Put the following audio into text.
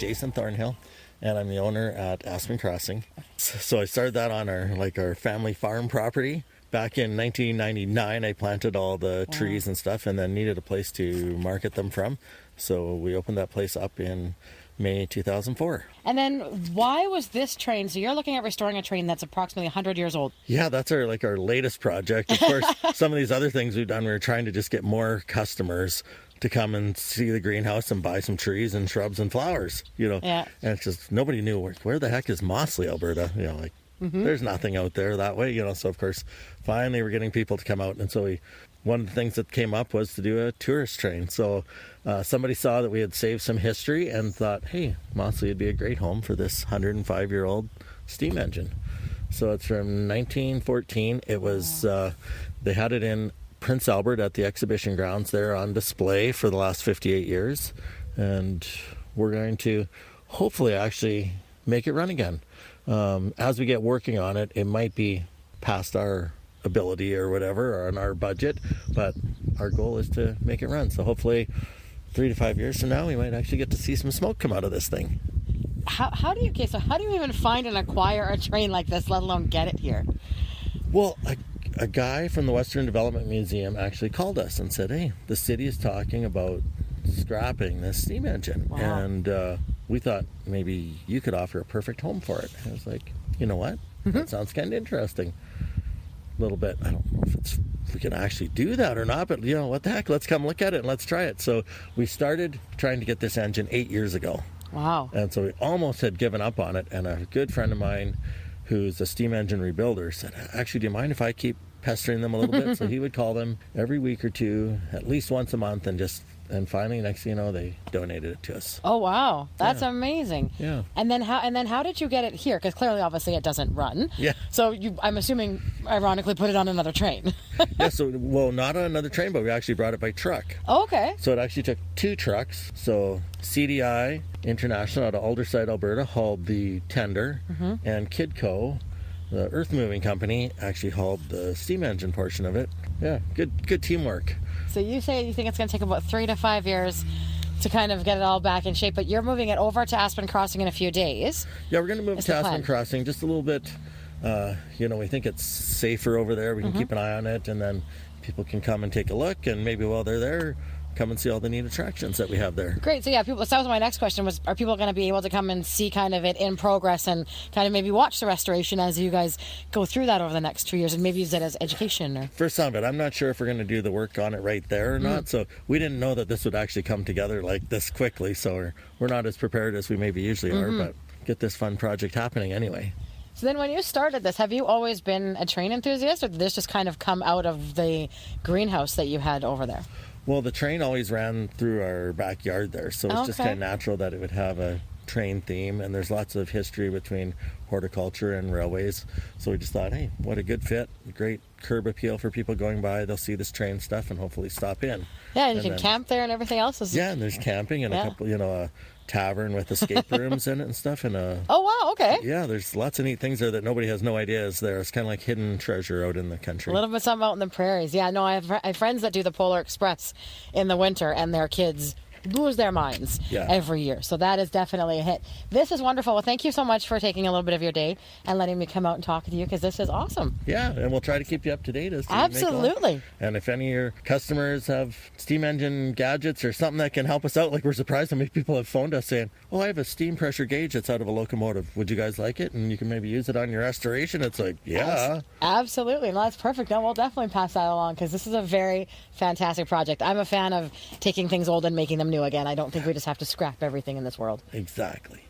Jason Thornhill, and I'm the owner at Aspen Crossing. So I started that on our family farm property. Back in 1999, I planted all the trees and stuff, and then needed a place to market them from. So we opened that place up in May 2004. And then why was this train? So you're looking at restoring a train that's approximately 100 years old. Yeah, that's our latest project. Of course, some of these other things we've done, we were trying to just get more customers to come and see the greenhouse and buy some trees and shrubs and flowers, Yeah. And it's just, nobody knew where the heck is Mossley, Alberta, There's nothing out there that way, So of course, finally we're getting people to come out, and so one of the things that came up was to do a tourist train. So somebody saw that we had saved some history and thought, hey, Mossley would be a great home for this 105-year-old steam engine. So it's from 1914. It was they had it in Prince Albert at the exhibition grounds there on display for the last 58 years, and we're going to hopefully actually make it run again. As we get working on it, it might be past our ability or whatever, or on our budget, but our goal is to make it run. So hopefully 3 to 5 years from now, we might actually get to see some smoke come out of this thing. How do you even find and acquire a train like this, let alone get it here? Well, a guy from the Western Development Museum actually called us and said, hey, the city is talking about scrapping this steam engine. Wow. And we thought maybe you could offer a perfect home for it. I was like, you know what? That sounds kind of interesting. A little bit. I don't know if we can actually do that or not, but what the heck? Let's come look at it and let's try it. So we started trying to get this engine 8 years ago. Wow. And so we almost had given up on it. And a good friend of mine who's a steam engine rebuilder said, actually, do you mind if I keep pestering them a little bit? So he would call them every week or two, at least once a month, and finally, next thing you know, they donated it to us. Oh wow, that's amazing. Yeah. And then how did you get it here? Because clearly, obviously, it doesn't run. Yeah. So I'm assuming, ironically, put it on another train. Yeah. So not on another train, but we actually brought it by truck. Oh, okay. So it actually took 2 trucks. So CDI International out of Aldersyde, Alberta, hauled the tender, and Kidco, the earth moving company, actually hauled the steam engine portion of it. Yeah, good teamwork. So you say you think it's going to take about 3 to 5 years to kind of get it all back in shape, but you're moving it over to Aspen Crossing in a few days. Yeah, we're going to move to Aspen Crossing just a little bit. We think it's safer over there. We can keep an eye on it, and then people can come and take a look, and maybe while they're there, come and see all the neat attractions that we have there. Great. So yeah, so that was my next question was, are people going to be able to come and see kind of it in progress and kind of maybe watch the restoration as you guys go through that over the next 2 years and maybe use it as education? Or for some of it, I'm not sure if we're going to do the work on it right there or not. So we didn't know that this would actually come together like this quickly. So we're not as prepared as we maybe usually are, but get this fun project happening anyway. So then when you started this, have you always been a train enthusiast, or did this just kind of come out of the greenhouse that you had over there? Well, the train always ran through our backyard there, so it's just kind of natural that it would have a train theme, and there's lots of history between horticulture and railways, so we just thought, hey, what a good fit, great curb appeal for people going by. They'll see this train stuff and hopefully stop in. Yeah, and you can camp there and everything else. Yeah, and there's camping and a couple, a tavern with escape rooms in it and stuff. And oh, wow, okay. Yeah, there's lots of neat things there that nobody has no idea is there. It's kind of like hidden treasure out in the country. A little bit something out in the prairies. Yeah, no, I have friends that do the Polar Express in the winter, and their kids lose their minds every year. So that is definitely a hit. This is wonderful. Well, thank you so much for taking a little bit of your day and letting me come out and talk with you, because this is awesome. Yeah, and we'll try to keep you up to date as to absolutely. And if any of your customers have steam engine gadgets or something that can help us out, like we're surprised how many people have phoned us saying, oh, I have a steam pressure gauge that's out of a locomotive. Would you guys like it? And you can maybe use it on your restoration. It's like, yeah. Absolutely. No, that's perfect. No, we'll definitely pass that along, because this is a very fantastic project. I'm a fan of taking things old and making them new again. I don't think we just have to scrap everything in this world. Exactly.